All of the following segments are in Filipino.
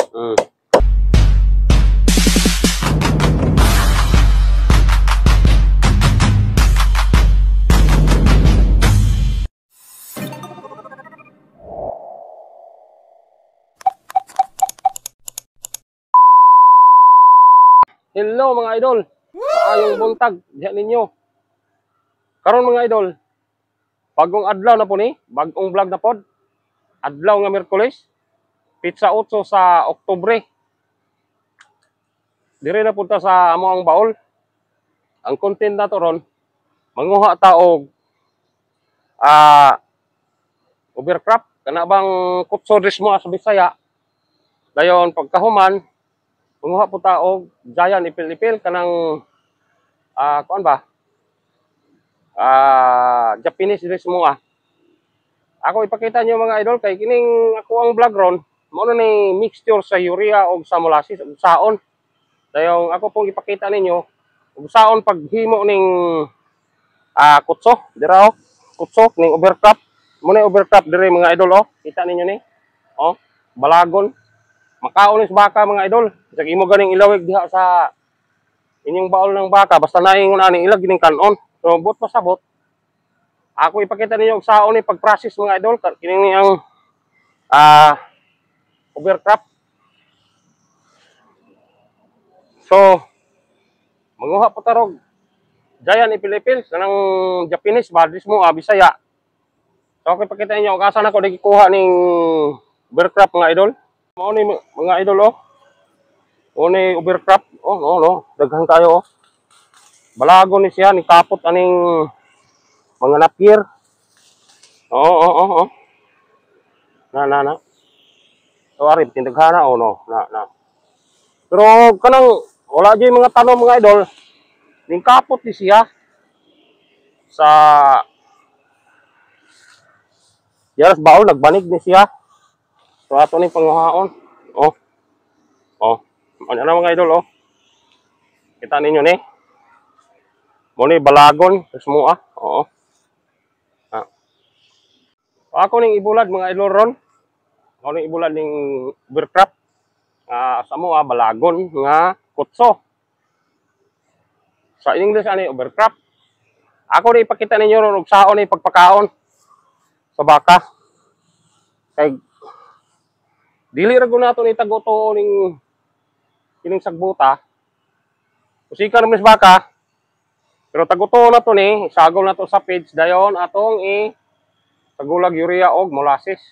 Mm. Hello mga idol. Maayong buntag diha ninyo. Karon mga idol, bagong adlaw na po ni, bagong vlog na pod. Adlaw nga Miyerkules, Pitsa 8 sa Oktubre. Dire na punta sa amo ang baul. Ang content na to ron, manguha ta og overcraft kana bang kutso dres mo sa Bisaya. Dayon pagkahuman, manguha po ta og giant ipil-ipil kanang kuan ba? Japanese dres mo Ako ipakita niyo mga idol kay kining ako ang vlog ron, mao na ni mixture sa urea og sa molasses ug saon. Dayon ako pong ipakita ninyo ug saon paghimo ning kutso, dira kutso ning overcraft. Mo na overcraft dire mga idol kita ninyo ni. Balagon. Makaon is baka mga idol. Sa imo ganing ilawig diha sa inyong baul ng baka basta naingon ani ilag gining kanon. So bot pasabot. Ako ipakita ninyo og saon ni pag-process mga idol kining ang overcraft. So manguha po tarog giant ipil-ipil kanang Japanese badris mo Bisaya. So ako ipakita ninyo og asa na ko nagikuha ning overcraft mga idol. Mao ni mga idol ni overcraft daghan kayo balagon ni siya ni kapot aning mga napier. Na. So ari tindaghana na. Pero kanang wala jay mga tanom mga idol. Ning kapot ni siya sa yaras baul nagbanig ni siya. So ato ni panguhaon. Ano na mga idol Kita ninyo ni. Mo ni balagon semua Ako ning ibulad mga idol ron. Ako ning ibulad ning overcraft. Sa mo balagon nga kutso. Sa English ani overcraft. Ako ni ipakita ninyo ron og saon ni pagpakaon sa baka. Kay dili ra gud nato ni tagoto ning kining sagbuta. Usika naman sa baka. Pero tagoto na to ni, isagol na to sa page dayon atong tagulag urea og molasses.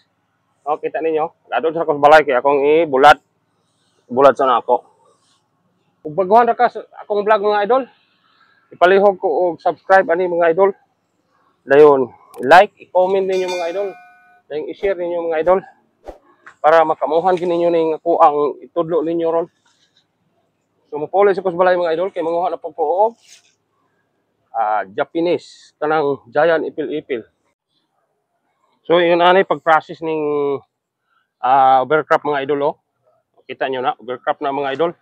Kita ninyo, dadon sa akong balay kay akong ibulad. Bulad sa nako. Ug baguhan ra ka sa akong vlog mga idol. Ipalihog ko og subscribe ani mga idol. Dayon, like, i-comment ninyo mga idol. Dayon i-share ninyo mga idol para makamuhan kininyo ning ako ang itudlo ninyo ron. So mopole sa balay mga idol kay manguha na po ko og Japanese kanang giant ipil-ipil. So yun anay pag-process ning overcraft mga idol Kita nyo na overcraft na mga idol.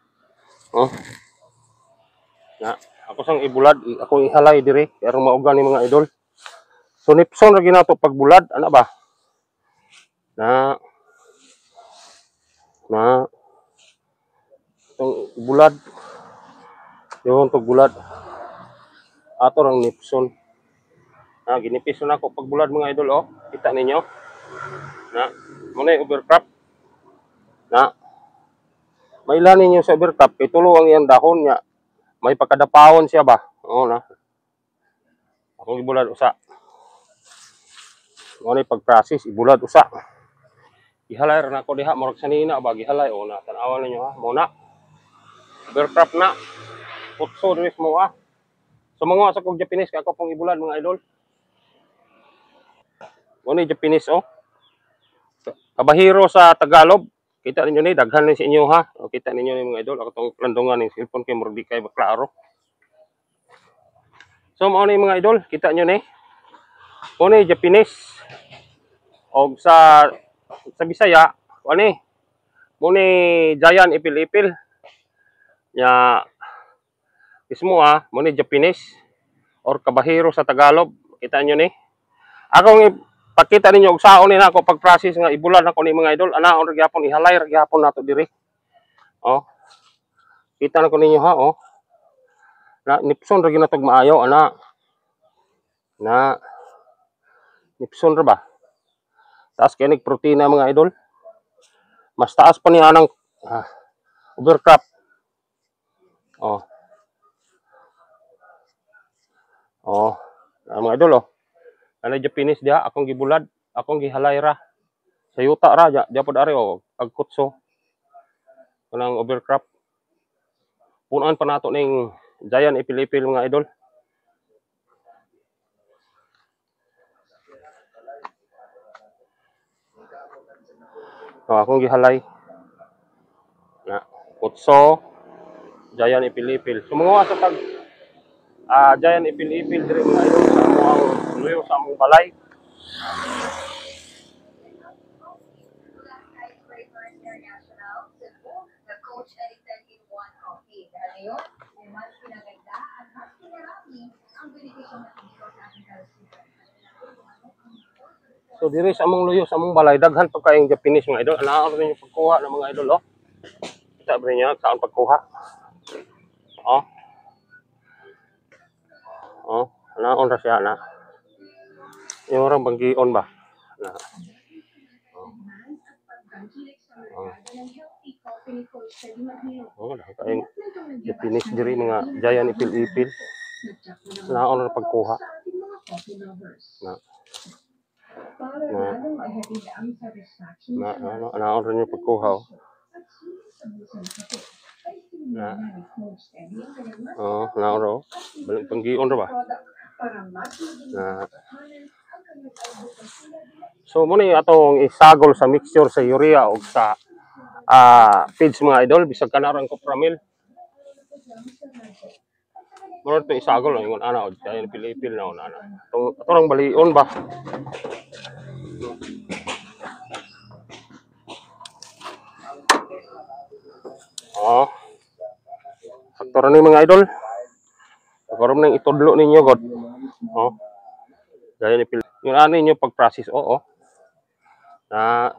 Ako sang ibulad, ako ihalay dire pero maugan ni mga idol. So nipson ra ginato pagbulad ana ba? Na itong bulad. Yung itong bulad. Ato rang nipson. Ginipison ako pagbulad mga idol Kita ninyo. Muna yung overcraft. May ilan ninyo sa overcraft. Kay tulo ang iyang dahon niya. May pagkadapawon siya ba? Akong ibulad usa. Muna yung pag-process. Ibulad usa. Ihalay rin ako diha. Morag sanina ba? Ihalay. Tanawan ninyo Muna. Overcraft na. Putso dress mo So mga sa kong Japanese. Ako pong ibulad mga idol. Muna yung Japanese Kabahiro sa Tagalog. Kita ninyo ni daghan ni sa inyo Kita ninyo ni mga idol ako tong landungan ning cellphone kay murag di kay klaro. So mao ni mga idol, kita nyo ni. Mo ni Japanese og sa Bisaya, ani. Mo ni giant ipil-ipil. Nya mismo mo ni Japanese or kabahiro sa Tagalog. Kita nyo ni. Akong pakita ninyo og saon ni nako pag-process nga ibulad nako ni mga idol. Anaon ra gyapon ihalay ra gyapon nato diri. Oh. Kita na ko ninyo ha, oh. Na nipson ra ginatog maayo ana. Na nipson ra ba? Taas kay nig protina mga idol. Mas taas pa ni anang overcrop. Oh. Oh, mga idol oh. Ano Japanese dia akong gibulad, akong gihalay ra. Sa yuta ra ja pod ari oh, agkutso. Kanang overcrop. Punan pa nato ning giant ipil-ipil mga idol. Oh, akong gihalay. Na kutso, giant ipil-ipil. Sumungo sa pag giant ipil-ipil diri mga idol sa among luyo sa among balay. So diri sa among luyo sa among balay daghan pa kayong Japanese mga idol. Ana rin yung pagkuha ng mga idol oh. Kita ba niya saan pagkuha? Oh. Oh, naon ra siya na. Yung orang banggion ba? Na. Oh, kayong Japanese diri mga giant ipil-ipil. Naon ra pagkuha. Na. Naon ra yung pagkuha. Na. Oh, naon ra. Balik panggion ra ba? Na. So mo ni atong isagol sa mixture sa urea o sa feeds mga idol bisag kanarang copramil. Mo to isagol ingon ana og kay pil-ipil na ana. Atong balion ba? Oh. Faktor ni mga idol. Karon nang itudlo ninyo god. Oh. Gaya ni pil. Yung ano ninyo pag-process oo. Na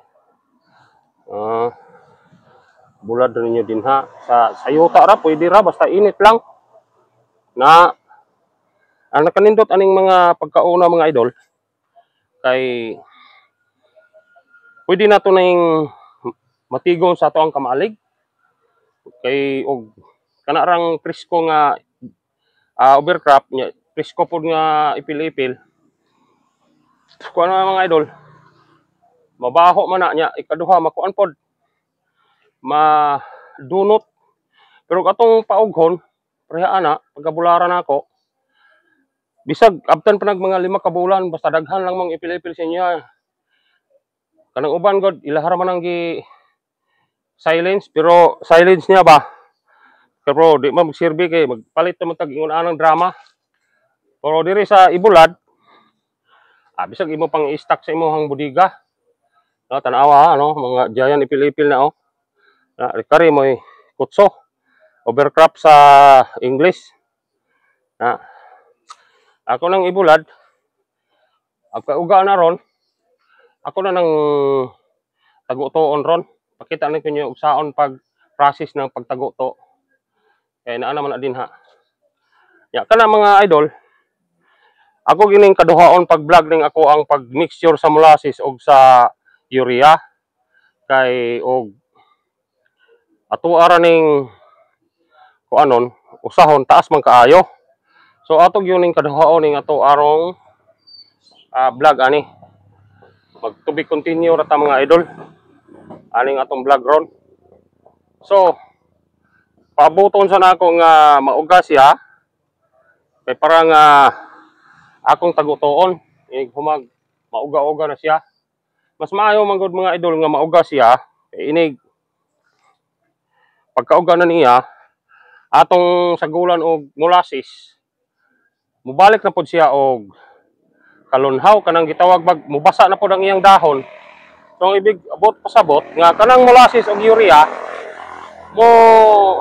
bulad ninyo din ha. Sa yuta ra pwede ra basta init lang. Na ang nakanindot aning mga pagkauna mga idol kay pwede na to ning matigom sa ato ang kamalig kay og kanarang presko nga overcrop nya presko pod nga ipil-ipil kuan na mga idol mabaho man na nya ikaduha makuan pod madunot pero katong paughon pareha ana pagkabularan nako bisag abtan pa nag mga 5 ka bulan basta daghan lang mong ipil-ipil sa inyo. Kanang uban god ilahar man ang gi silence pero silence niya ba. Pero di man magsilbi kay magpalit man tag ingon anang drama. Pero diri sa ibulad bisag imo pang i-stock sa imong budiga. No, tanawa ano mga giant ipil-ipil na oh. Kari mo kutso overcrop sa English. Ako nang ibulad, agkauga na ron, ako na nang tagutoon ron. Pakita na ko niyo usaon pag-process ng pagtaguto. Kaya naa naman na din ha. Ya, kana mga idol, ako gining kaduhaon pag-vlog ning ako ang pag-mixture sa molasses og sa urea. Kay og ato ara ning kuanon, usahon taas man kaayo. So ato gyud ning kaduhaon ning ato arong vlog ani. Mag to be continue ra ta mga idol. Aning atong vlog ron. So pabuton sa nako nga mauga siya. Kay parang akong tagutoon humag mauga-uga na siya. Mas maayo man gud mga idol nga mauga siya kay inig pagkauga na niya atong sagulan og molasses mubalik na pod siya og kalunhaw kanang gitawag mubasa na pod ang iyang dahon. So ang ibig abot pasabot nga kanang molasses og urea mo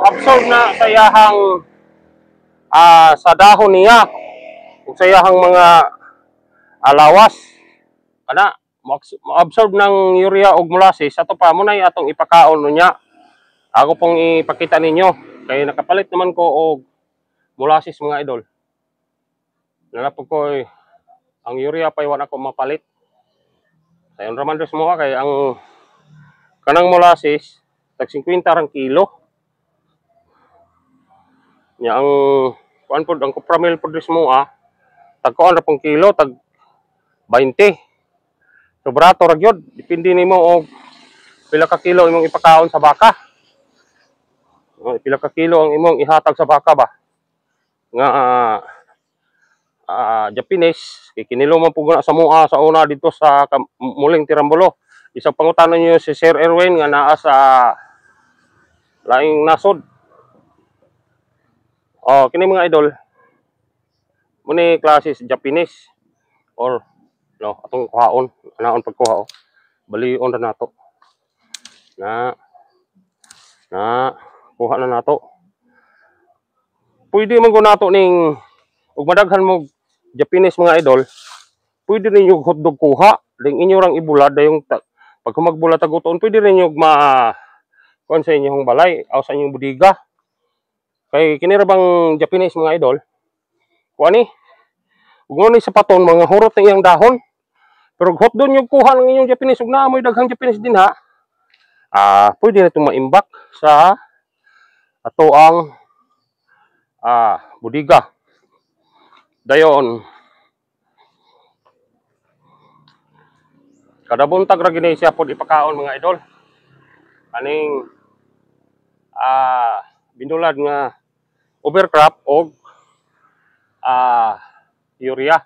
absorb na sa iyahang sa dahon niya ug sa iyahang mga lawas mo absorb ng urea og molasses ato pa mo nay atong ipakaon niya Ako pong ipakita ninyo. Kaya nakapalit naman ko og molasses mga idol. Nalapog ko ang urea pa iwan ako mapalit. Sayon raman dos mo kay ang kanang molasses tag 50 rang kilo. Nya ang kuan pod ang Cupramil pod dos mo tag kuan ra pong kilo tag 20. Sobrato ra gyud depende nimo og pila ka kilo imong ipakaon sa baka. Pila ka kilo ang imong ihatag sa baka ba? Nga Japanese kay kinilo man pug sa mua sa una dito sa muling Tirambolo. Isang pangutanon niyo si Sir Erwin nga naa sa laing nasod. Kini mga idol muni klase Japanese or no atong kuhaon anaon pagkuha balion ra nato na kuha na nato. Pwede man ko nato ning ug madaghan mo Japanese mga idol, pwede ninyo hotdog kuha, ding inyo rang ibulad dayong pag magbulad taguton, pwede ninyo kuan sa inyong balay aw sa inyong budiga. Kay kini ra bang Japanese mga idol, kuan ni ug ni sa paton mga hurot na iyang dahon. Pero hotdog nyo kuha ng inyong Japanese ug naamoy daghang Japanese din ha. Pwede na itong maimbak sa ato ang budiga. Dayon kada buntag ra gini siya pod ipakaon mga idol. Aning binulad nga overcrop og urea.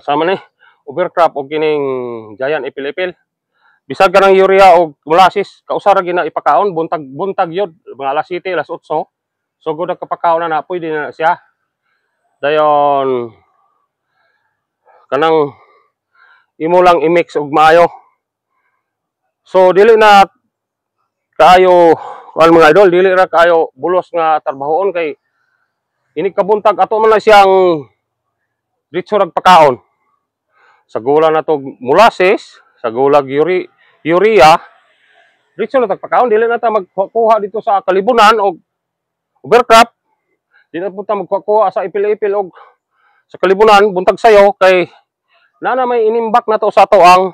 Sama ni overcrop og kining giant ipil-ipil. Bisag ka ng urea og molasses, kausara gina ipakaon buntag yod mga alas 7, alas 8. So gud kapakaon na pwede na siya. Dayon kanang imo lang i-mix og maayo. So dili na kaayo kuan mga idol, dili ra kaayo bulos nga trabahoon kay ini kabuntag ato man lang siyang diretso pakaon. Sa gula na to molasses, sa gulag urea, diretso na pakaon, dili na ta magkuha dito sa kalibunan og overcrop. Di na punta magkuha sa ipil-ipil og sa kalibunan buntag sayo kay nana may inimbak na to sa ato ang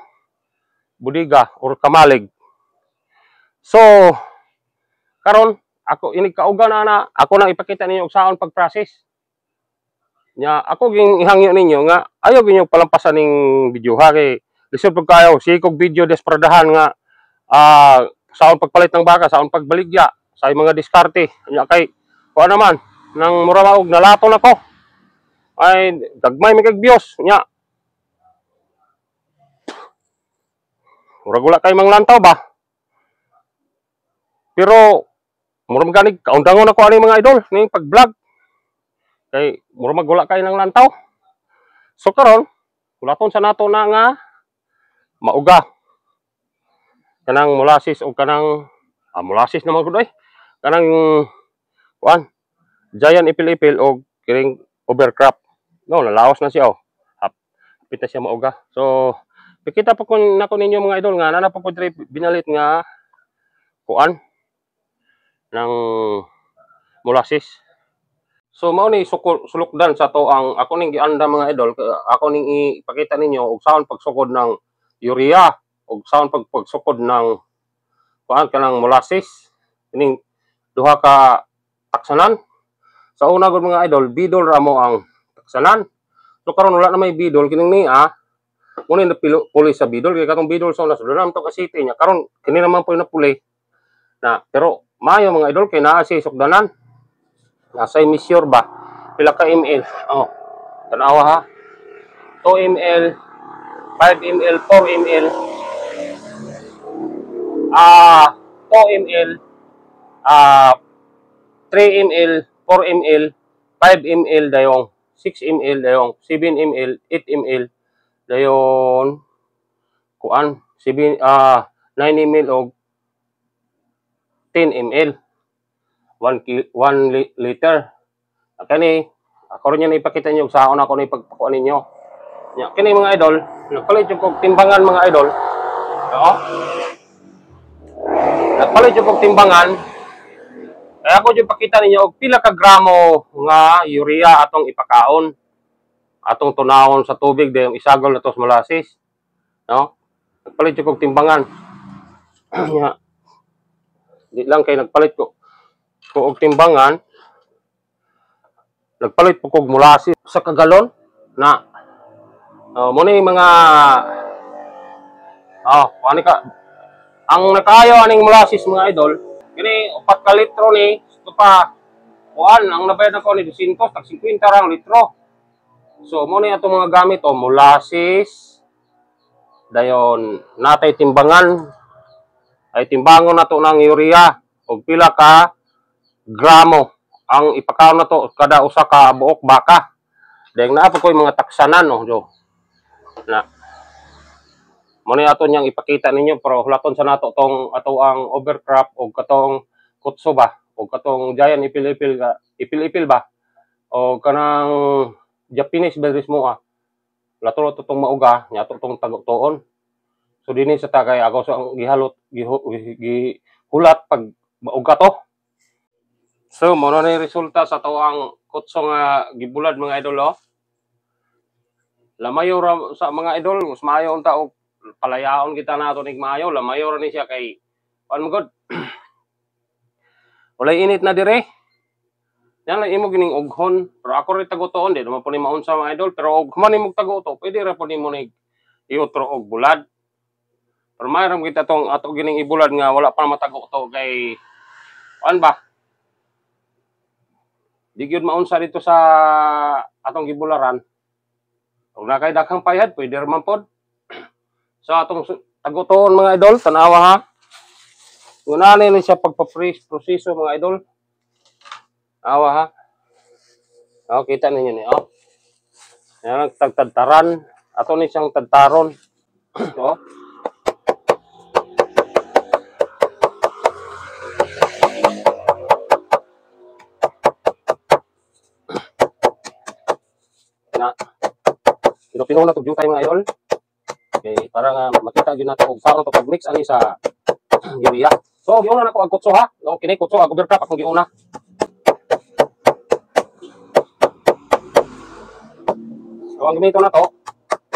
budiga or kamalig. So karon ako inig kaugan na ako nang ipakita ninyo og saon pag-process. Nya ako ging ihangyo ninyo nga ayaw ginyo palampasan ning video ha kay lisod pag kayo sikog video desperadahan nga saon pagpalit ng baka, saon pagbaligya, sa mga diskarte. Nya kay kuan naman nang mura og nalato na ko ay gagmay mi kag views nya mura gula kay manglantaw ba pero mura maganig kaundangon ako ani mga idol ning pag-vlog kay mura magula kay nang lantaw. So karon kulaton sa nato na nga mauga kanang molasses o kanang molasses naman gud kanang kuan giant ipil-ipil o kiring overcrop. No, nalaos na siya hapit na siya mauga. So pikita pa kun nako ninyo mga idol nga nana pa pud binalit nga kuan ng molasses. So mao ni sulukdan sa to ang ako ning gianda mga idol, ako ning ipakita ninyo og saon pagsukod ng urea og saon pagsukod ng kuan kanang molasses. Ining duha ka taksanan. Sa una gud mga idol, bidol ra mo ang taksanan. So karon wala na may bidol kining ni muna na puli sa bidol kay katong bidol sa una sudanam to ka city nya karon kini naman po na puli na pero maayo mga idol kay naa si sukdanan. Nasa measure ba pila ka ml tanawa ha 2 ml 5 ml 4 ml 2 ml 3 ml 4 ml 5 ml dayong 6 ml dayong 7 ml 8 ml dayon kuan 9 ml og 10 ml 1 liter. Kani ako rin yan ipakita niyo sa una ko ni pagpakuan ninyo. Kini mga idol, nagpalit yung kog timbangan mga idol. Nagpalit yung kog timbangan Kaya ako yung pakita ninyo og pila ka gramo nga urea atong ipakaon. Atong tunawon sa tubig dayong isagol na to sa molasses. No? Nagpalit ko og timbangan. Di lang kay nagpalit ko og timbangan. Nagpalit po kog molasses sa kagalon na mo ni mga ani ka ang nakayo aning molasses mga idol kini 4 ka litro ni ito pa kuan ang nabayad nako ni 200 tag 50 rang litro. So mo ni atong mga gamit molasses dayon natay timbangan ay timbangon nato ng urea og pila ka gramo ang ipakaon na to kada usa ka buok baka. Dahil naa po ko yung mga taksanan, no, Jo. Na, muna ato niyang ipakita ninyo, pero hulaton sa nato tong ato ang overcrop o katong kutso ba, o katong giant ipil-ipil ba, o kanang Japanese berries mo lato tong mauga, niya tong tagutoon. So, dinhi sa tagay, ako sa gihulat pag mauga to. So, muna na yung resulta sa to ang kutso nga gibulad mga idol, Lamayo sa mga idol, mas maayo unta og palayaon kita nato nig maayo, lamayo ra ni siya kay ano god. Walay init na dire. Yan lang imo gining ughon, pero ako rin tagutoon di naman po ni maunsa mga idol, pero og man imong taguto, pwede ra po nimo nig iutro og bulad. Pero mayroon kita tong ato gining ibulad nga wala pa mataguto kay ano ba? Di gyud maunsa dito sa atong gibularan. Kung nakay daghang payad, pwede raman pod. So atong taguton mga idol, tanawa ha. Unahan ni siya pagpa-proseso mga idol. Awa ha. Kita ninyo ni Yan tagtadtaran, ato ni siyang tadtaron. Na Pino na to jutay mga idol. Okay, para nga makita gyud nato og saon to pag-mix ani sa urea. So, giuna na ko ang kutso ha. No, kini kutso ako overcrop akong giuna. So, ang gamiton na to,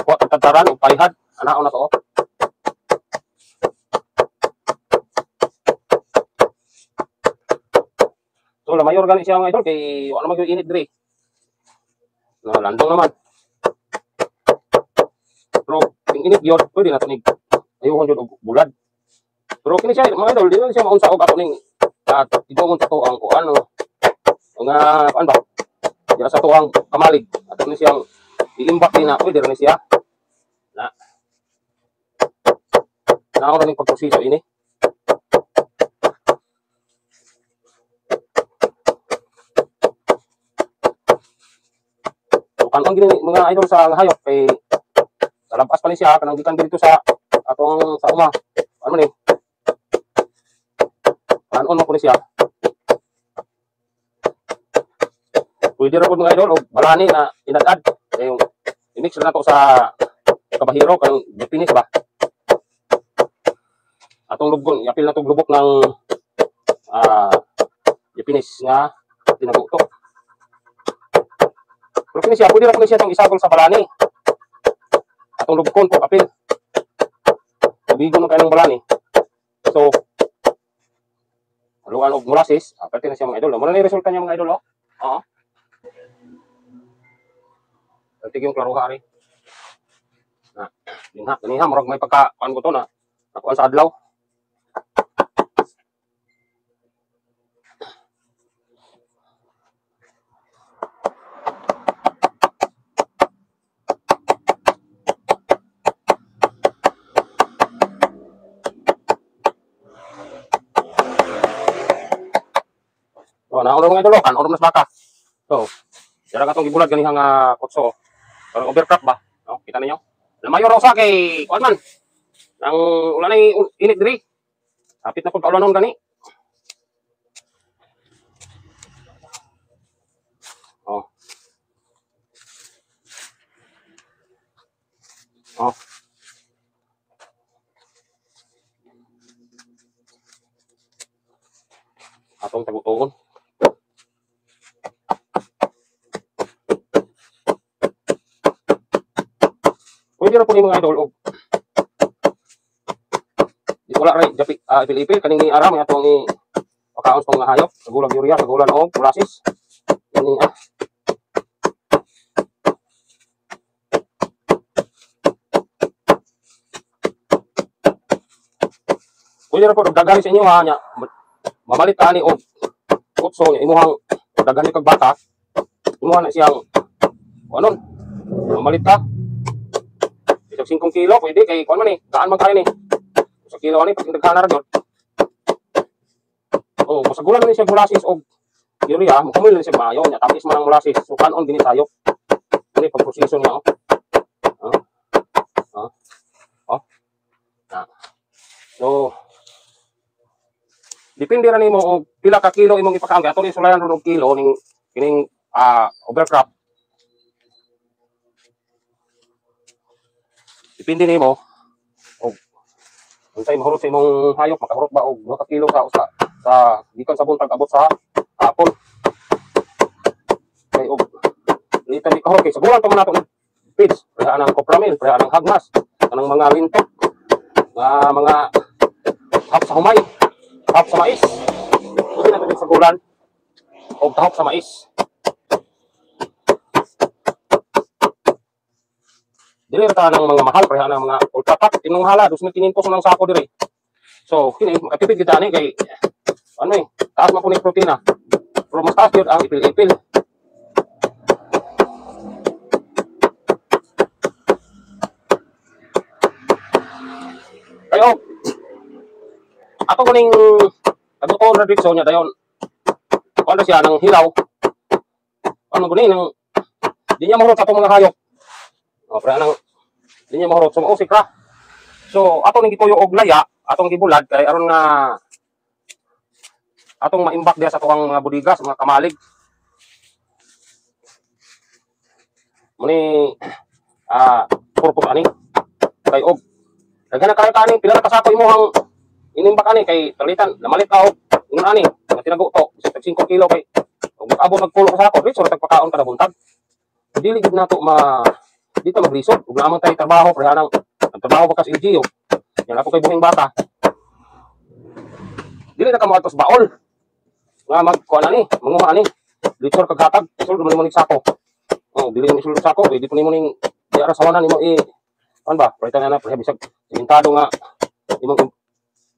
kuha tagtataran og palihad, anaon na to. So, lamayor gani siya mga idol kay wala naman yung init dire. No, landong naman. Pero yung init yun, pwede natin ayuhon yun og bulad. Pero kini siya mga idol, di na siya maunsa og ato ning tibongon sa to ang kuan nga kuan ba? Diya sa to ang kamalig. Ato ni siyang iimbak din na pwede rin siya. Na ako rin pagproseso ini. Kanon gini mga idol sa hayop kay sa labas pa ni siya kanang gikan dito sa atong sa uma. Ano ni? Kanon mo ko ni siya. Pwede ra pud mga idol og balani na inadad. Yung i-mix na to sa kabahiro kanang Japanese ba. Atong lubgon, yapil na to lubok ng Japanese nga tinaguto. Pero kini siya, pwede ra kini siya itong isagol sa balani. Atong lubkon po, kapil. Tubigon mo kayo ng balani. So, haluan og molasses, pwede na siya mga idol. Muna na yung resulta niya mga idol, Oo. Pwede yung klaruha rin. Kaniha, marag may pagkaan ko to na. Nakuan sa adlaw. So, nauna mga idol, kanon mas baka. So, dara katong gibulag ganihang kutso. Parang overcrop ba? No, kita ninyo. Lamayo ra usa kay kuan man. Nang wala na init diri. Hapit na pud kaulanon gani. Oh. Atong tagutuon. pwede na po ni mga idol og wala rin ipil-ipil kaning aram atong ni pakaon tong nga hayop sa gulang urea sa gulang og molasses ini pwede na po daghan sa inyo ha nya mamalit ani og utso imuhang daghan kag bata imuha na siyang anon mamalit ka isang 5 kilo pwede kay kuan man ni daan man kay ni sa kilo ani pag daghan ra gyud oh masagulan ni siya molasses og urea mo kumul ni siya maayo nya tapis man ang molasses so kanon dinhi sayop ini pag proseso niya so depende ra nimo og pila ka kilo imong ipakaon ato ni sulayan ron og kilo ning kining overcrop depende nimo og unsay mahurot sa imong hayop makahurot ba og 2 ka kilo sa usa sa gikan sa buntag abot sa hapon kay og dito di kahurot kay sa bulan pa man nato feeds para anang copramil para anang hagmas anang mga lintok mga hap sa humay tahop sa mais. Hindi na ito sa gulan. O tahop sa mais. Dili rata ng mga mahal. Kaya ng mga ultrapack. Tinong hala. 2,500 ng sako diri. So, kini makatipid kita ni kay ano taas man po ni protina. Pero mas taas yun ang ipil-ipil. Kayo, ato kuning taguton na dito niya dayon. Ano siya nang hilaw. Ano kuning nang di niya mahurot sa atong mga hayop. O para nang di niya mahurot so mausik ra. So ato ning gituyo og laya, atong gibulad kay aron nga atong maimbak diha sa tuwang mga budigas, mga kamalig. Muni purpose ani kay og daghan na kayo kaning pila na kasako imong inimbak ani kay talitan namalit ka og ingon ani nga tinago to sa 5 kilo kay ug abot nagpulo ka sako dito sa tagpakaon kada buntag dili gid nato dito maglisod ug naamang tay trabaho pre anang trabaho bakas LGU yan ako kay buhing bata dili na ka mo atos baol nga magkuan ani manguha ani dito kag hatag sulod mo ning sako oh dili mo sulod sako dili po nimo ning di ara sawanan nimo ano ba pre na pre bisag sintado nga imong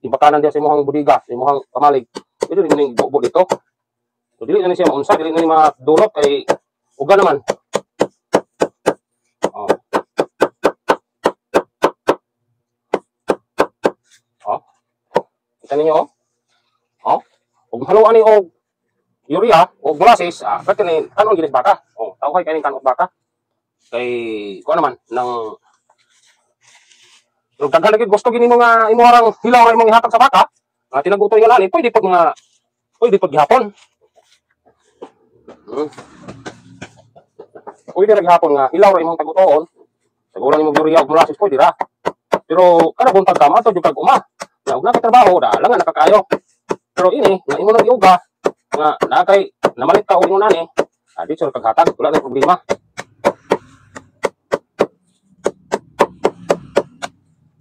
ibakanan dia sa imong budiga, sa imong kamalig. Pwede rin ning bubo dito. So dili na siya maunsa, dili na ni madulot kay uga naman. Oh. Oh. Kita ninyo oh. Ug haluan ni og urea og molasses, pwede ni kanon ginis baka. Oh, tao kay kaning kanon baka. Kay kuan naman nang pero daghan lagi gusto gini mo nga imo arang hilaw ra imong ihatag sa baka. Tinagutoy nga lani, pwede pag gihapon. Pwede ra gihapon nga hilaw ra imong tagutoon. Siguro imong urea ug molasses pwede ra. Pero kada buntag ka mato jud kag uma. Na ug trabaho da lang nakakaayo. Pero ini nga imo nang iuga nga nakay namalit ka og imo nani. Di sur kag hatag wala na problema.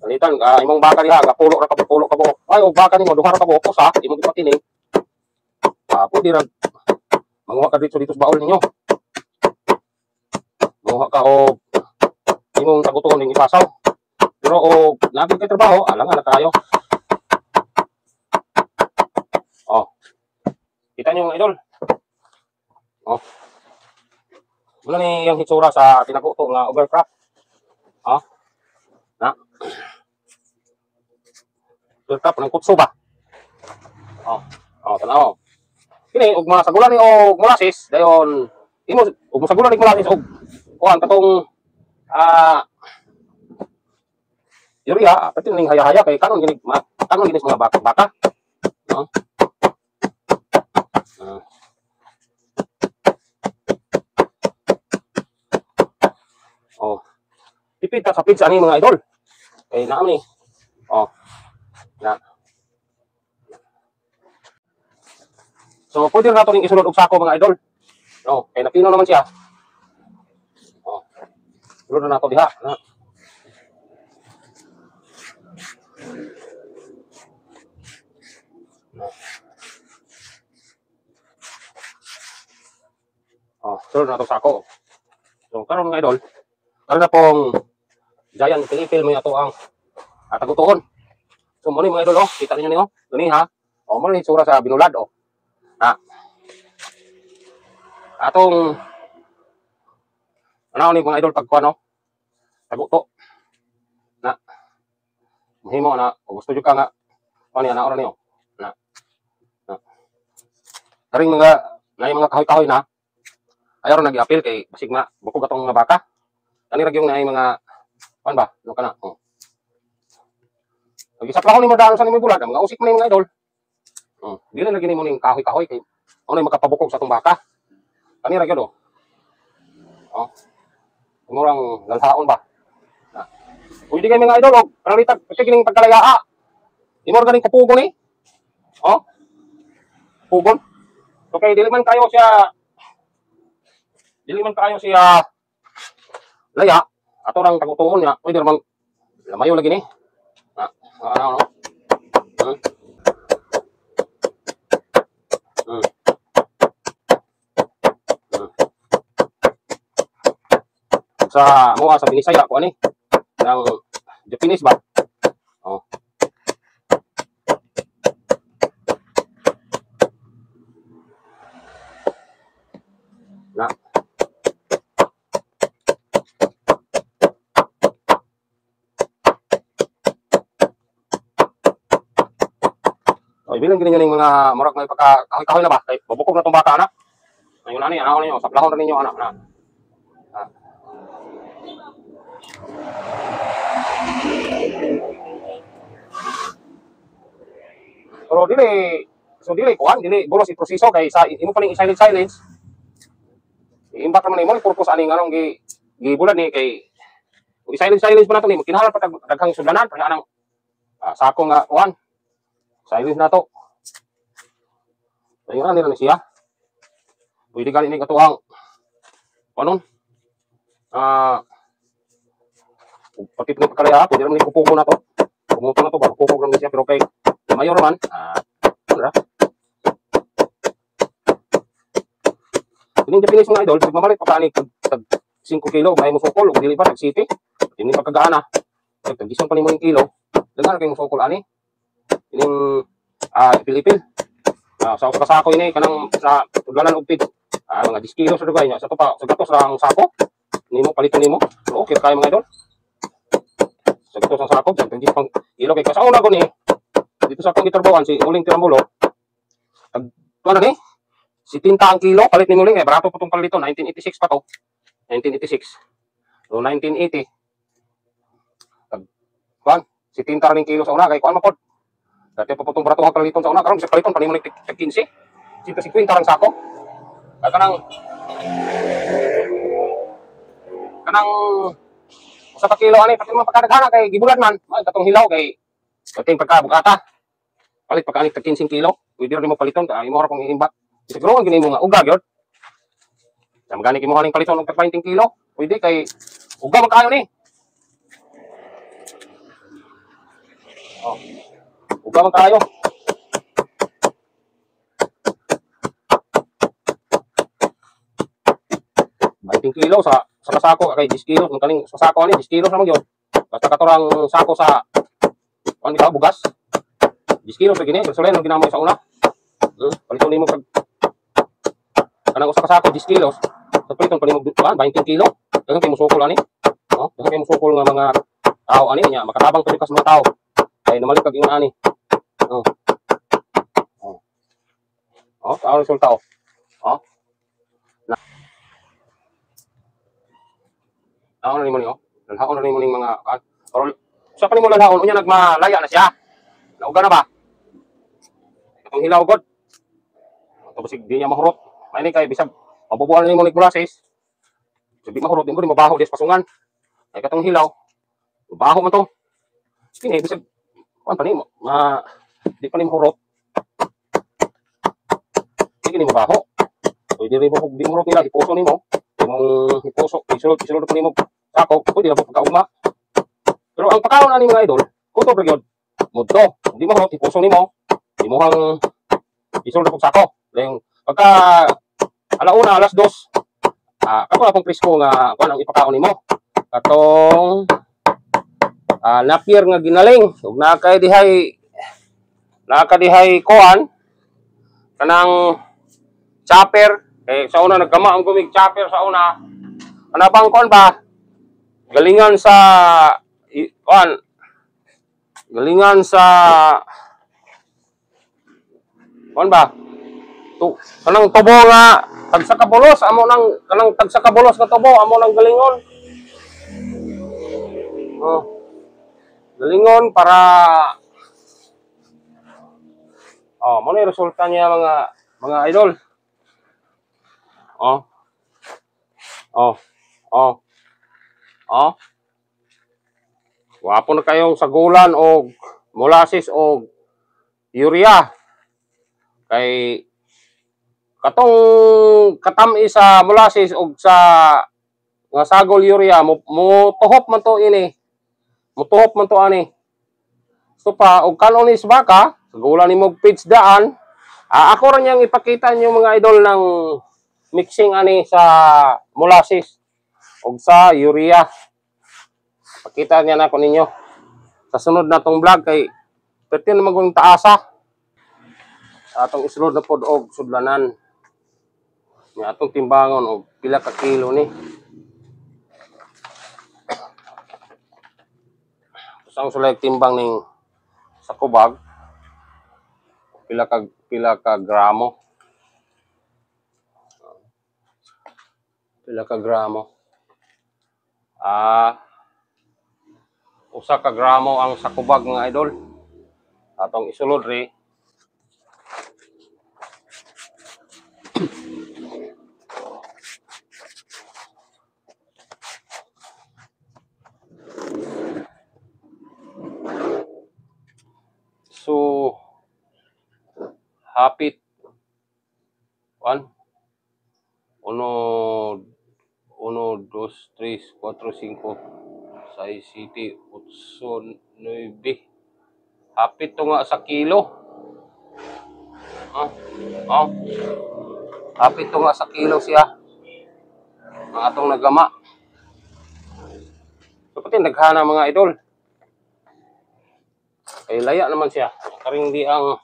Palitan imong baka diha pulo ra ka buok. Ay og baka nimo duha ra ka buok usa imong gipatining. Pwede ra manguha ka dito sa baul ninyo. Manguha ka og imong taguton ning ipasaw. Pero og naging kay trabaho alangan na kayo. Oh. Kita niyo mga idol. Oh. Wala ni yung hitsura sa tinaguto nga overcrop. Oh. Na. Overcrop ng kutso ba? Tanaw. Kini ug mga sagulan ni og molasses dayon imo ug sagulan ni molasses og kuan katong urea pati ning haya-haya kay kanon gini mga baka. No? Tipid ka sa feeds ani mga idol. Kay naam ni. Na. So, pwede na ito rin isunod og sako mga idol. Kaya napino naman siya. Sunod na ito diha. sulod na to sako. So karon mga idol, karon na pong giant pilipil mo ato ang tagutuon. So mo ni mga idol, oh, kita niyo ni, oh, gani ha. O mo ni sura sa binulad, oh. Ha. Atong ano ni mga idol pagkuan, no? Taguto. Na. Mahimo na gusto jud ka nga ano na ora niyo. Na. Na. Karing mga kahoy-kahoy na ayaw ron nag-appeal kay basig na bukog atong mga baka. Kani ra gyung naay mga kuan ba? No kana. Oh. Pag isa plahon ni mo daan sa nimo bulad, mga usik man mga idol. Dili lagi nimo ning kahoy-kahoy kay ano makapabukog sa atong baka. Kani ra gyud, oh. Oh. Murang lalhaon ba? Pwede kayo mga idol, oh. Parang ritag, kasi kining pagkalayaa. Di mo ganing kapugon eh. Oh. Pugon. Okay, dili man kayo siya laya. Ato lang tagutuon niya. Pwede naman lamayo lagi ni. Ano? Sa mga sa Binisaya ko ani ng Japanese ba? Oh. Na. So, bilang gini yung mga murag may pagka-kahoy na ba? Kay babukog na tong baka anak. Ayun ani, ano niyo, sa plahon rin niyo anak na. Pero dili kuan, dili bulos i proseso kay sa imo pa ning silence. Imbak man imo purpose ani nganong gibulad ni kay silence pa nato ni kinahanglan pa daghang sudlanan pa anang sako nga kuan. Silence na to. Ayun na siya. Pwede gali ni katuang anon? Pati pino pagkalaya, pwede naman ipupuko na to. Pumuto na to, pupukog naman siya, pero kay mayor man, ano Pining Japanese mga idol, mamalit pa kani tag 5 kilo, may musukol, o dili pa, tag city. Hindi pagkagaan na. Tag gisong pa ni mo yung kilo, dengar kayong musukol ani. Pining pilipil. Sa kasako ini, kanang sa tudlanan ugpid. Mga 10 kilo sa dugay niya. Sa to pa, sa gatos lang sako. Nimo, paliton nimo. So, okay kayo mga idol. Sa gatos ang sako, tag pang kilo kay kasauna ko ni. Dito sa akong gitarbawan, si Uling Tirambulo. Ano ni? Si tinta ang kilo, palit ni Muling, barato po itong palito, 1986 pa to. 1986. So, 1980. Kuan, si tinta rin kilo sa una, kay kuan mapod. Dati po itong barato ang paliton sa una, karon sa paliton, pa ni Muling 15. 150 lang sako. Kanang sa kilo ani, pati mga pagkadaghana kay gibulan man, katong hilaw kay kating pagkabugata. Palit pagkaanit 15 kilo, pwede rin mo paliton, imo ra kong iimbak. Siguro ang gini mo nga uga gyud. Sa magani kimo haning paliton og 20 kilo, pwede kay uga man kayo ni. Oh. Uga man kayo. Kilo sa kasako kay 10 kilo kung kaning sa sako ani 10 kilo ra man gyud. Basta katurang sako sa ano ba bugas. 10 kilo sa gini, so lang ginamo sa una. Paliton nimo pag kanang usa ka sako 10 kilos. Sa paliton pa nimo 20 kilo. Daghang kay musukol ani. Oh, daghang kay musukol nga mga tao ani nya makatabang pud kas mga tao. Kay namalik kag ingon ani. Oh. Oh. Oh, ang resulta oh. Oh. Laon na nimo ni, oh. Lalhaon na nimo ning mga or sa pa nimo lalhaon unya nagmalaya na siya. Nauga na ba? Itong hilaw god. Tapos di niya mahurot. May ni kay bisag mabubuan nimo ning molasses. So di mahurot nimo di mabaho des pasungan. Ay katong hilaw. Baho man to. Kini bisag kuan pa nimo di pa nimo hurot. Kini nimo baho. So di rin mo di mahurot nila ipuso nimo. Imong ipuso isulod pa nimo sako, pwede na po pagkaugma. Pero ang pakaon ani mga idol, kutob ra gyud. Mudto, di mo hurot ipuso nimo. Imuhang isulod po sako. Lang pagka alauna, alas 2, Ako na pong presko nga kuan ang ipakaon nimo. Katong napier nga ginaling ug nakadihay kuan kanang chopper kay sa una nagkama ang gumig chopper sa una. Ana bang kuan ba? Galingan sa kuan. Galingan sa kuan ba? Kanang tubo nga tagsa ka bulos amo nang kanang tagsa ka bulos nga tubo amo nang galingon. Oh. Galingon para mo na resulta niya mga idol. Oh. Wapo na kayong sagulan o molasses o urea. Kay katong katami sa molasses o sa nga sagol urea mo tuhop man to ini. Mutuhop man to ani. So pa og kanon is baka, sagulan nimo page daan. Ako ra niyang ipakita niyo mga idol ng mixing ani sa molasses og sa urea. Pakita niya na ko ninyo sa sunod na tong vlog kay pertin naman kung taasa atong isunod na pod og sudlanan ni atong timbangon og pila ka kilo ni. Sang sulay timbang ning sa kubag pila ka gramo. Pila ka gramo. Usa ka gramo ang sa kubag mga idol. Atong isulod ri. So hapit 1 1 2 3 4 5 6 7 8 9 hapit to nga sa kilo. Hapit to nga sa kilo siya. Ang atong nagama. So pati naghana mga idol. Ay laya naman siya. Karing di ang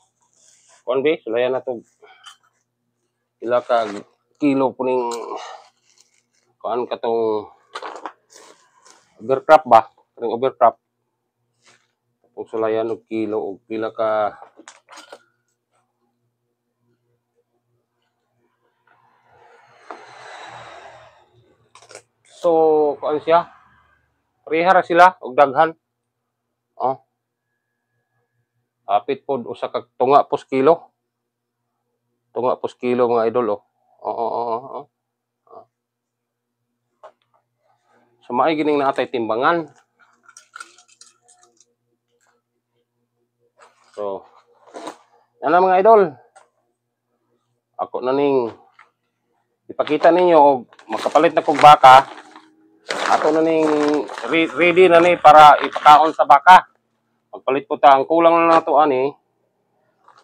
konbi, laya na to. Pila ka kilo puning kuan katong overcrop ba? Karing overcrop. Kung sulayan og kilo og pila ka so kuan siya. Parehara sila og daghan. Hapit pod usa ka tunga pos kilo. Tunga pos kilo mga idol So maay gining natay timbangan. So yan na mga idol. Ako na ning ipakita ninyo og makapalit na kog baka. Ato na ning ready na ni para ipakaon sa baka. Magpalit po ta ang kulang na nato ani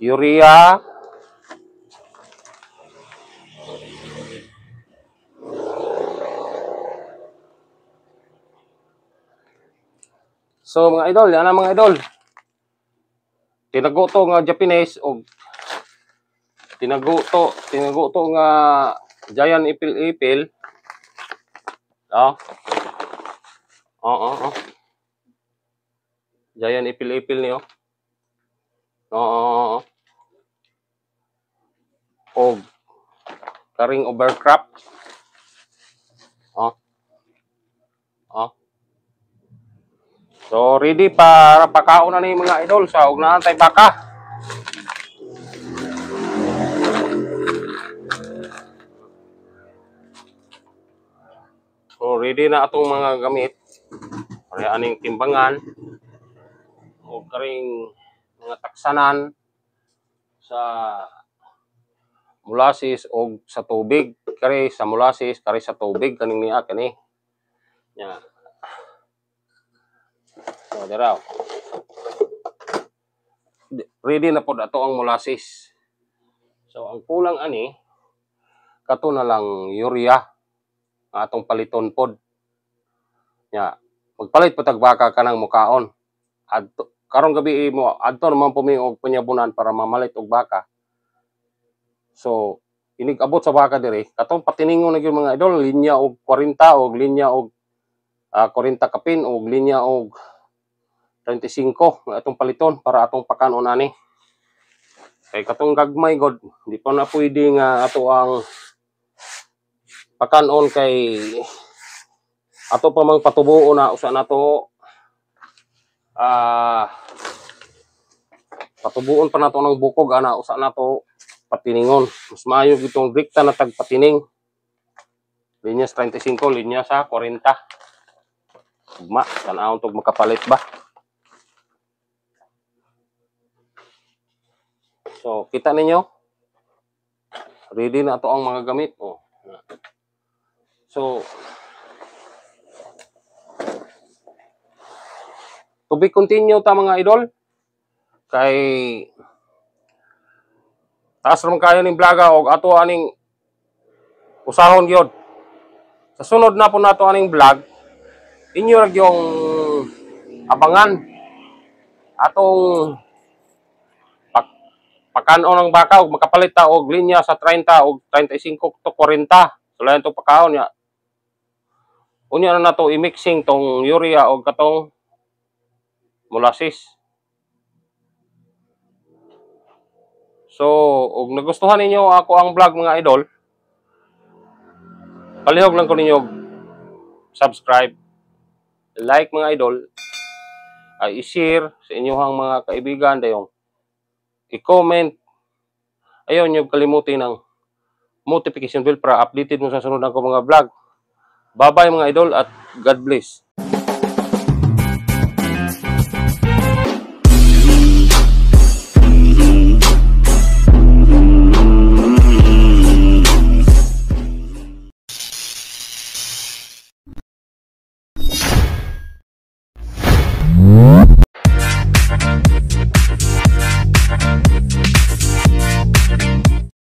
urea. So mga idol, yan na mga idol. Tinago to nga Japanese o tinago to nga giant ipil-ipil. Giant ipil-ipil niyo. O karing overcrop. So ready para pakaon na ni mga idol sa ugnahan tay baka. So ready na atong mga gamit. Para aning timbangan o karing mga taksanan sa molasses o sa tubig. Kari sa molasses, kari sa tubig kaning niya kani. Nya. So diraw. Ready na pod ato ang molasses. So ang kulang ani kato na lang urea. atong paliton pod. Ya, magpalit po tag baka kanang mukaon. Adto karong gabi mo adto naman po mi og panyabunan para mamalit og baka. So, inig abot sa baka dire, katong patiningon na gyud mga idol, linya og 40 og linya og 40 kapin og linya og 35 nga atong paliton para atong pakanon ani. Kay katong gagmay god, di pa na pwede nga ato ang pakanon kay ato pa mang patubuo na usa nato patubuon pa nato ng bukog ana usa nato patiningon. Mas maayo gitong dikta na tag patining. Linya sa 35, linya sa 40. Ugma, tan-awon tog makapalit ba. So, kita ninyo? Ready na ito ang mga gamit. Oh. So, to be continue ta mga idol. Kay taas naman kayo ning vloga og ato aning usahon gyud. Sa sunod na po nato aning vlog, inyo ra yung abangan atong pakanon ng baka og makapalit ta og linya sa 30 og 35 to 40. So lain to pakaon ya. Unya na nato i-mixing tong urea og katong molasses. So, og nagustuhan ninyo ako ang vlog mga idol, palihog lang ko ninyo subscribe, like mga idol, ay i-share sa inyong mga kaibigan dayong i-comment. Ayaw nyo kalimutin ng notification bell para updated mo sa sunod ng mga vlog. Bye-bye mga idol at God bless.